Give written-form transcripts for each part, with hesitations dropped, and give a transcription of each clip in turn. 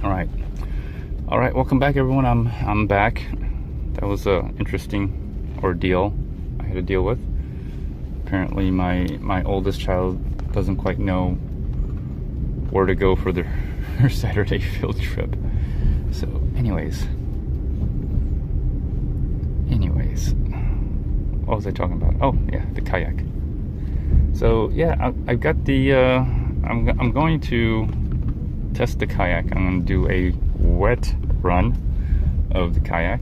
All right, welcome back everyone. I'm back. That was a interesting ordeal I had to deal with. Apparently my oldest child doesn't quite know where to go for her Saturday field trip. So anyways, what was I talking about? Oh yeah, the kayak. So yeah, I've got the I'm going to test the kayak. I'm going to do a wet run of the kayak.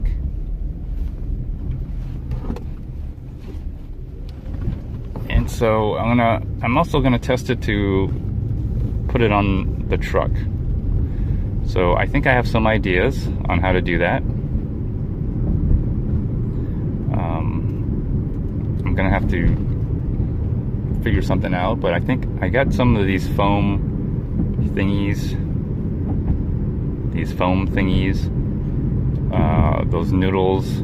And so I'm also gonna test it to put it on the truck. So I think I have some ideas on how to do that. I'm gonna have to figure something out, but I think I got some of these foam thingies, those noodles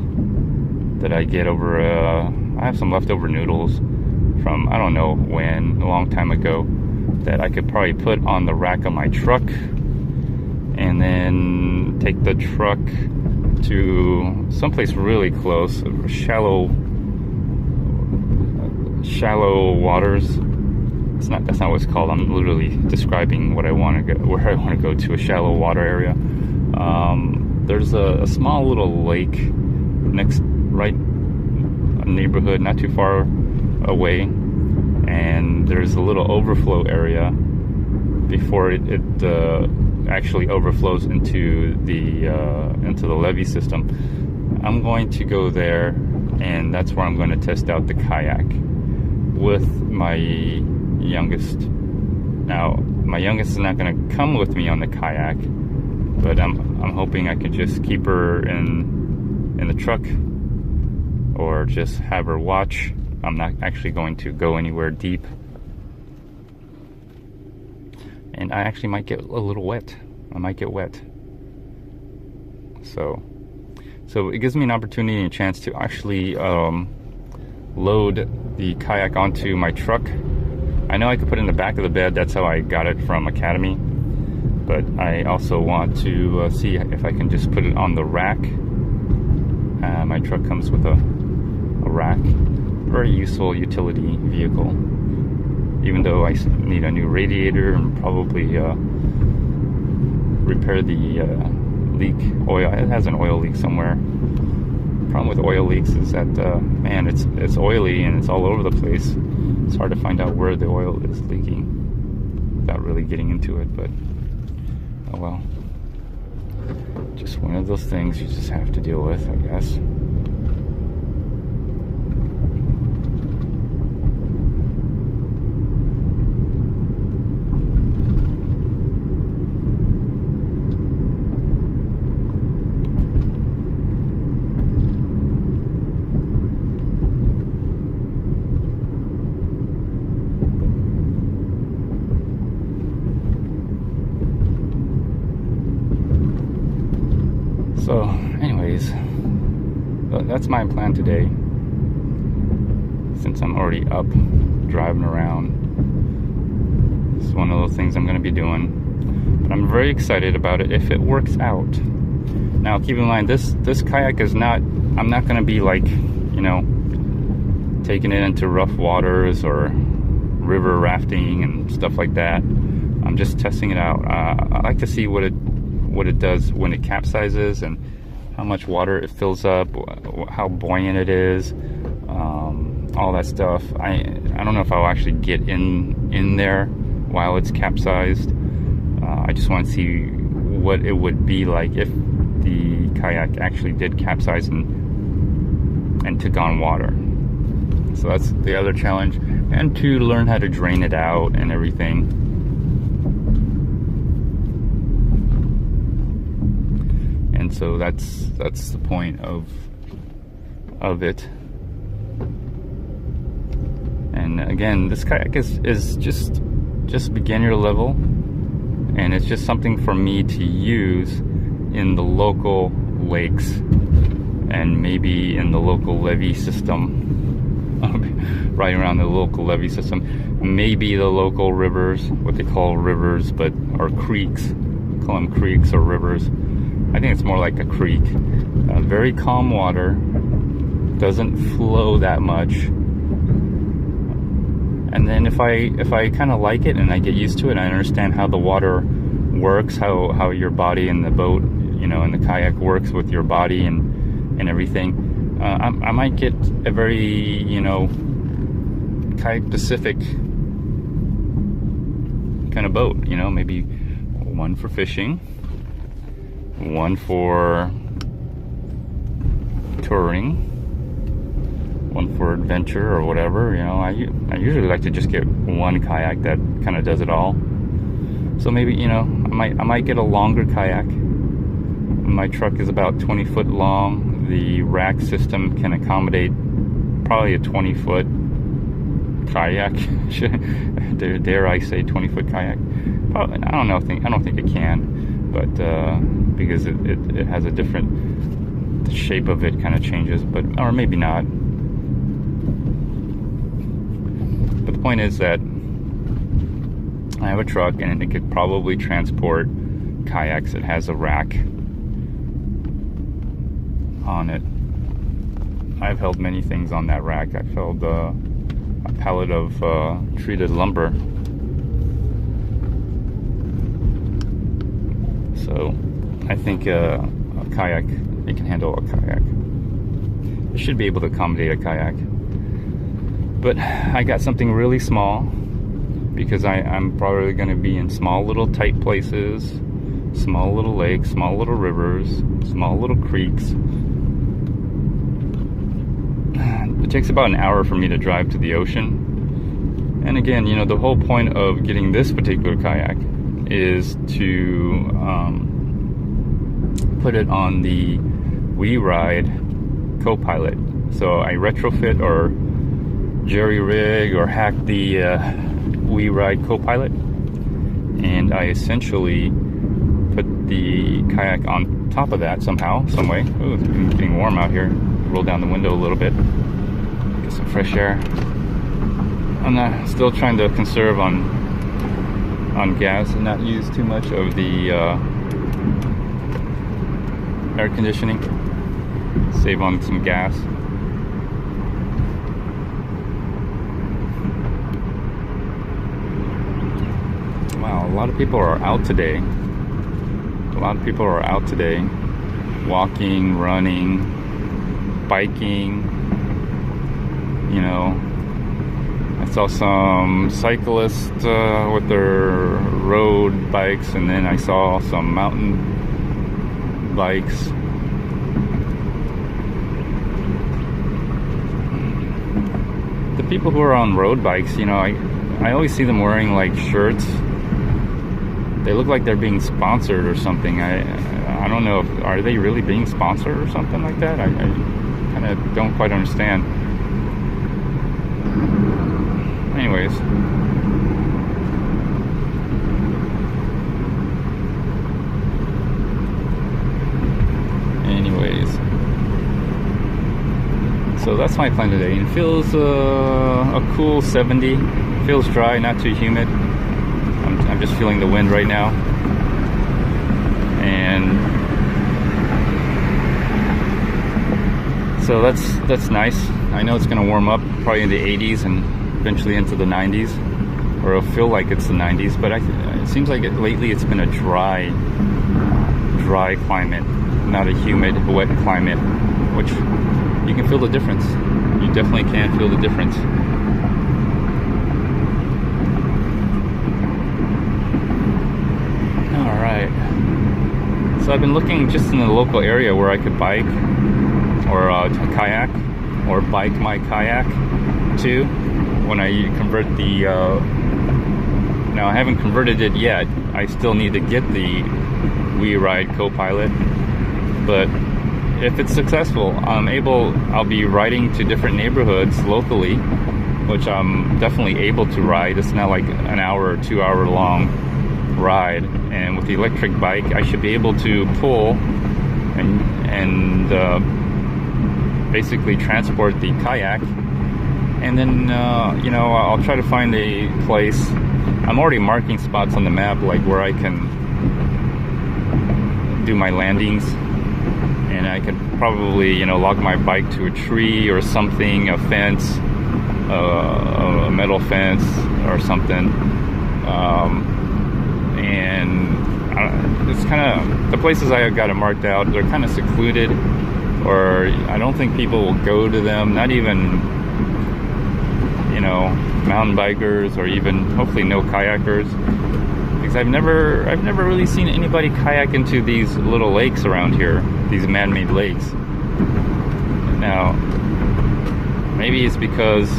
that I get over, I have some leftover noodles from, I don't know when, a long time ago, that I could probably put on the rack of my truck and then take the truck to someplace really close, shallow waters. That's not what it's called. I'm literally describing where I want to go to, a shallow water area. There's a small little lake right a neighborhood not too far away, and there's a little overflow area before it actually overflows into the levee system. I'm going to go there, and that's where I'm going to test out the kayak with my youngest. Now, my youngest is not going to come with me on the kayak, but I'm hoping I could just keep her in the truck, or just have her watch. I'm not actually going to go anywhere deep, and I actually might get a little wet. I might get wet. So it gives me an opportunity and a chance to actually load the kayak onto my truck. I know I could put it in the back of the bed. That's how I got it from Academy. But I also want to see if I can just put it on the rack. My truck comes with a rack. Very useful utility vehicle. Even though I need a new radiator and probably repair the leak. Oil. It has an oil leak somewhere. Problem with oil leaks is that man, it's oily and it's all over the place. It's hard to find out where the oil is leaking without really getting into it, but oh well. Just one of those things you just have to deal with, I guess. So anyways, that's my plan today, since I'm already up driving around. It's one of those things I'm going to be doing, but I'm very excited about it if it works out. Now keep in mind, this kayak is not, I'm not going to be like, taking it into rough waters or river rafting and stuff like that. I'm just testing it out. I like to see what it does when it capsizes and how much water it fills up, how buoyant it is, all that stuff. I don't know if I'll actually get in there while it's capsized. I just want to see what it would be like if the kayak actually did capsize and took on water. So that's the other challenge, and to learn how to drain it out and everything. And so that's the point of it. And again, this kayak is just beginner level, and it's just something for me to use in the local lakes and maybe in the local levee system. Right around the local levee system, maybe the local rivers, what they call rivers, but or creeks, call them creeks or rivers. I think it's more like a creek. Very calm water, doesn't flow that much. And then if I kind of like it and I get used to it, and I understand how the water works, how your body in the boat, in the kayak works with your body and everything, I might get a very, kayak Pacific kind of boat, maybe one for fishing, one for touring, one for adventure or whatever. I usually like to just get one kayak that kind of does it all. So maybe, I might get a longer kayak. My truck is about 20 foot long. The rack system can accommodate probably a 20-foot kayak. Dare I say 20-foot kayak? Probably, I don't think it can, but because it has a different, the shape of it kind of changes, or maybe not. But the point is that I have a truck and it could probably transport kayaks. It has a rack on it. I've held many things on that rack. I've held a pallet of treated lumber. So I think a kayak, it can handle a kayak. It should be able to accommodate a kayak. But I got something really small because I'm probably going to be in small little tight places, small little lakes, small little rivers, small little creeks. It takes about an hour for me to drive to the ocean. And again, the whole point of getting this particular kayak is to put it on the WeRide co-pilot. So I retrofit or jerry rig or hack the WeRide co-pilot, and I essentially put the kayak on top of that somehow, some way. Ooh, it's getting warm out here. Roll down the window a little bit, get some fresh air. I'm still trying to conserve on gas and not use too much of the air conditioning. Save on some gas. Wow, a lot of people are out today. Walking, running, biking. I saw some cyclists with their road bikes, and then I saw some mountain bikes. The people who are on road bikes, I always see them wearing like shirts. They look like they're being sponsored or something. I don't know, are they really being sponsored or something like that? I kind of don't quite understand. Anyways, so that's my plan today. It feels a cool 70. Feels dry, not too humid. I'm just feeling the wind right now, and so that's nice. I know it's going to warm up probably in the 80s and eventually into the 90s, or it'll feel like it's the 90s. But it seems like lately it's been a dry climate, not a humid, wet climate, which you can feel the difference. You definitely can feel the difference. Alright, so I've been looking just in the local area where I could bike or kayak, or bike my kayak to when I convert the now I haven't converted it yet. I still need to get the WeRide co-pilot, but if it's successful, I'll be riding to different neighborhoods locally, which I'm definitely able to ride. It's not like an hour or 2 hour long ride, and with the electric bike I should be able to pull and basically transport the kayak, and then I'll try to find a place. I'm already marking spots on the map, like where I can do my landings, and I could probably, you know, lock my bike to a tree or something, a fence, a metal fence or something. And it's kind of, the places I got it marked out, they're kind of secluded, or I don't think people will go to them, not even, you know, mountain bikers, or even hopefully no kayakers, because I've never really seen anybody kayak into these little lakes around here, these man-made lakes. Now, maybe it's because,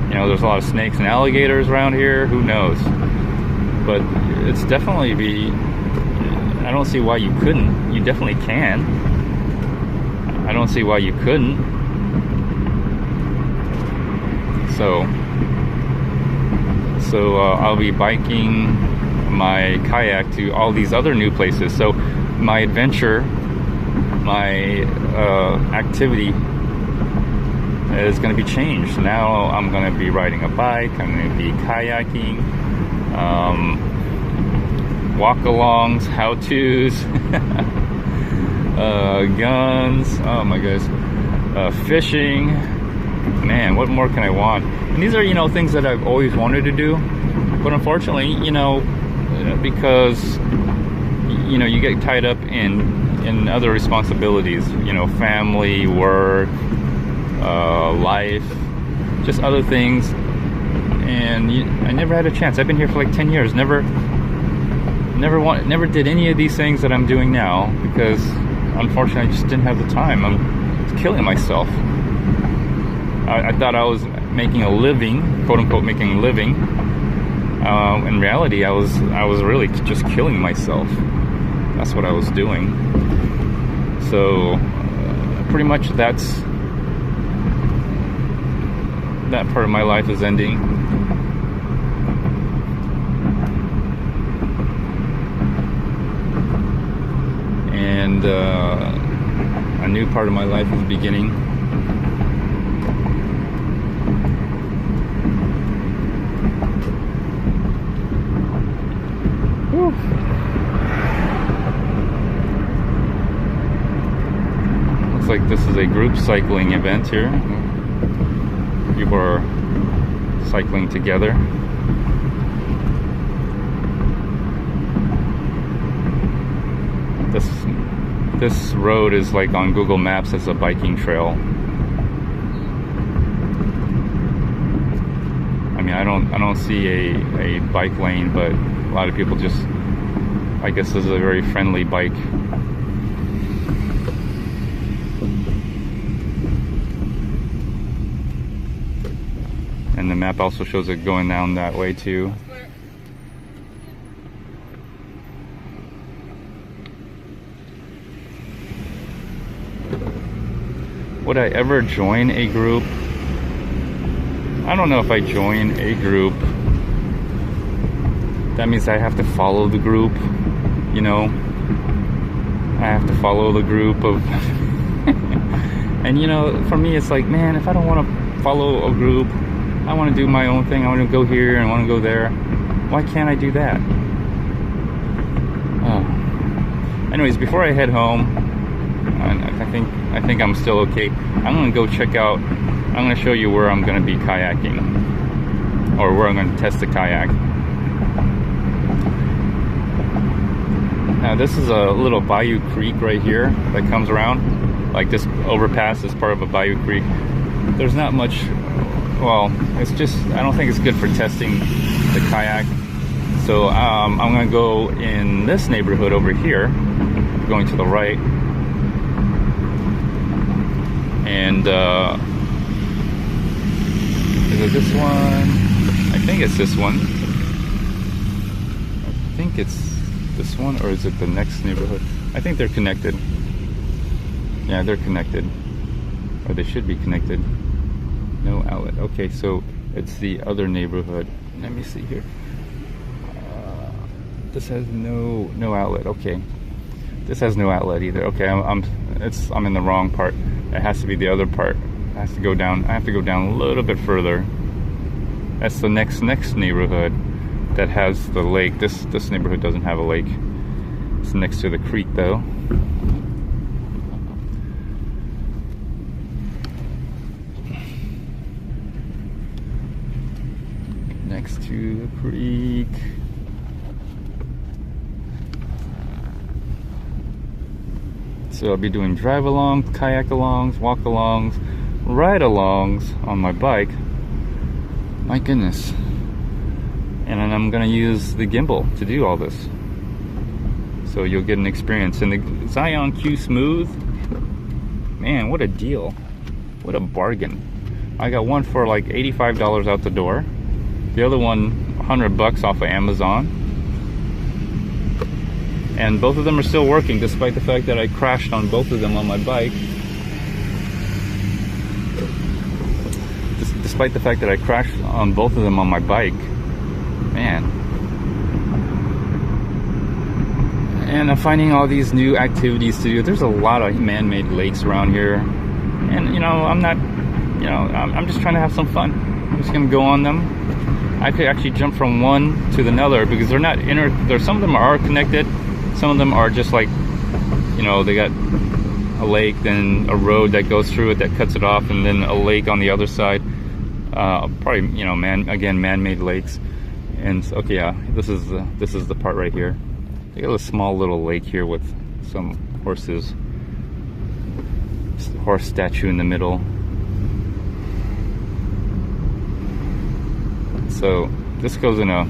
you know, there's a lot of snakes and alligators around here, who knows? But it's definitely I don't see why you couldn't. You definitely can. I don't see why you couldn't. So I'll be biking my kayak to all these other new places. So my adventure, my activity is going to be changed. Now I'm going to be riding a bike, I'm going to be kayaking, walk-alongs, how-tos, guns, oh my goodness, fishing. Man, what more can I want? And these are, you know, things that I've always wanted to do, but unfortunately, you know, because, you know, you get tied up in other responsibilities, you know, family, work, life, just other things, and I never had a chance. I've been here for like 10 years, never did any of these things that I'm doing now, because unfortunately I just didn't have the time. I'm killing myself. I thought I was making a living, quote unquote making a living. In reality, I was really just killing myself. That's what I was doing. So pretty much that part of my life is ending. And a new part of my life is beginning. Whew. Looks like this is a group cycling event here. People are cycling together. This road is like on Google Maps as a biking trail. I mean, I don't see a bike lane, but a lot of people just, I guess this is a very friendly bike. And the map also shows it going down that way too. Would I ever join a group? I don't know if I join a group. That means I have to follow the group, you know? I have to follow the group of... And you know, for me it's like, man, if I don't want to follow a group, I want to do my own thing. I want to go here and I want to go there. Why can't I do that? Oh. Anyways, before I head home, I think I'm still okay. I'm gonna go check out. I'm gonna show you where I'm gonna be kayaking, or where I'm gonna test the kayak. Now this is a little bayou creek right here that comes around. Like this overpass is part of a bayou creek. There's not much. Well, it's just, I don't think it's good for testing the kayak. So I'm gonna go in this neighborhood over here, going to the right. And is it this one? I think it's this one. I think it's this one, or is it the next neighborhood? I think they're connected. Yeah, they're connected. Or they should be connected. No outlet. Okay, so it's the other neighborhood. Let me see here. This has no outlet. Okay, this has no outlet either. Okay, I'm in the wrong part. It has to be the other part. It has to go down. I have to go down a little bit further. That's the next neighborhood that has the lake. This neighborhood doesn't have a lake. It's next to the creek though. Next to the creek. So I'll be doing drive-alongs, kayak-alongs, walk-alongs, ride-alongs on my bike. My goodness. And then I'm gonna use the gimbal to do all this. So you'll get an experience. And the Zion Q Smooth, man, what a deal. What a bargain. I got one for like $85 out the door. The other one, $100 off of Amazon. And both of them are still working despite the fact that I crashed on both of them on my bike. Despite the fact that I crashed on both of them on my bike. Man. And I'm finding all these new activities to do. There's a lot of man-made lakes around here. And you know, I'm just trying to have some fun. I'm just gonna go on them. I could actually jump from one to another because they're not some of them are connected. Some of them are just like, you know, they got a lake, then a road that goes through it that cuts it off, and then a lake on the other side. Probably, you know, man-made lakes. And okay, yeah, this is the part right here. They got a small little lake here with some horses. Horse statue in the middle. So this goes in a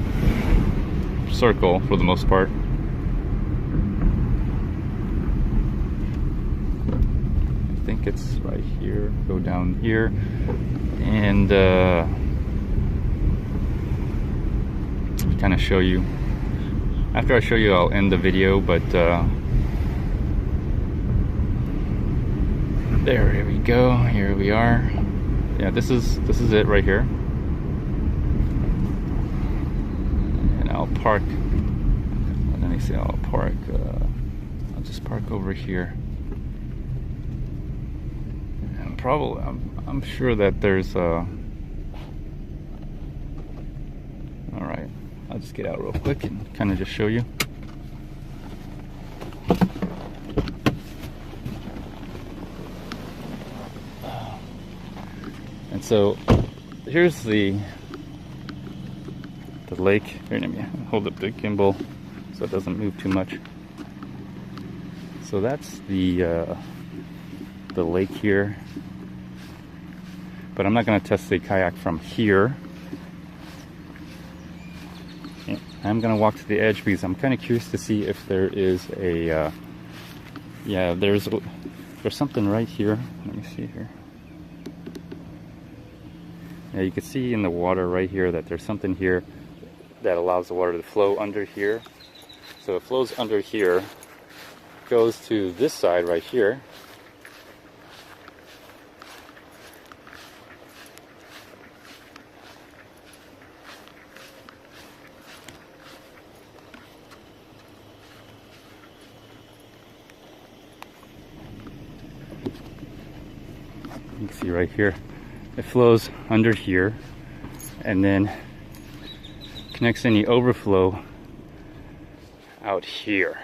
circle for the most part. I think it's right here. Go down here, and kind of show you. After I show you, I'll end the video. But there we go. Here we are. Yeah, this is it right here. I'll park. Let me see. I'll park. I'll just park over here. And probably, I'm sure that there's a. All right. I'll just get out real quick and kind of just show you. And so, here's the lake. Here, let me hold up the gimbal so it doesn't move too much. So that's the lake here. But I'm not going to test the kayak from here. I'm going to walk to the edge because I'm kind of curious to see if there is a yeah, there's something right here. Let me see here. Yeah, you can see in the water right here that there's something here that allows the water to flow under here. So it flows under here, goes to this side right here. You can see right here, it flows under here and then connects any overflow out here.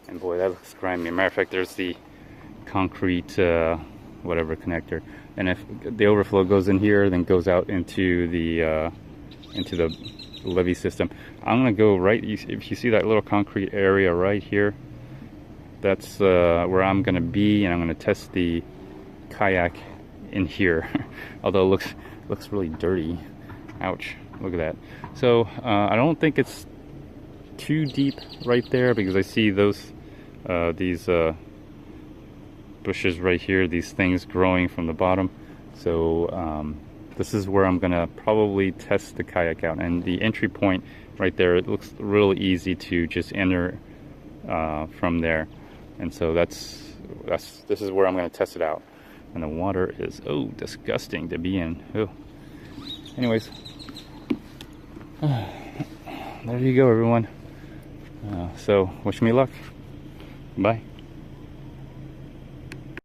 And boy, that looks grimy. Matter of fact, there's the concrete whatever connector, and if the overflow goes in here, then goes out into the levee system. I'm gonna go right. If you see that little concrete area right here, that's where I'm gonna be, and I'm gonna test the kayak in here. Although it looks really dirty. Ouch. Look at that. So I don't think it's too deep right there because I see those these bushes right here, these things growing from the bottom. So this is where I'm gonna probably test the kayak out, and the entry point right there, it looks really easy to just enter from there. And so this is where I'm gonna test it out. And the water is disgusting to be in. Anyways, there you go, everyone. So wish me luck. Bye.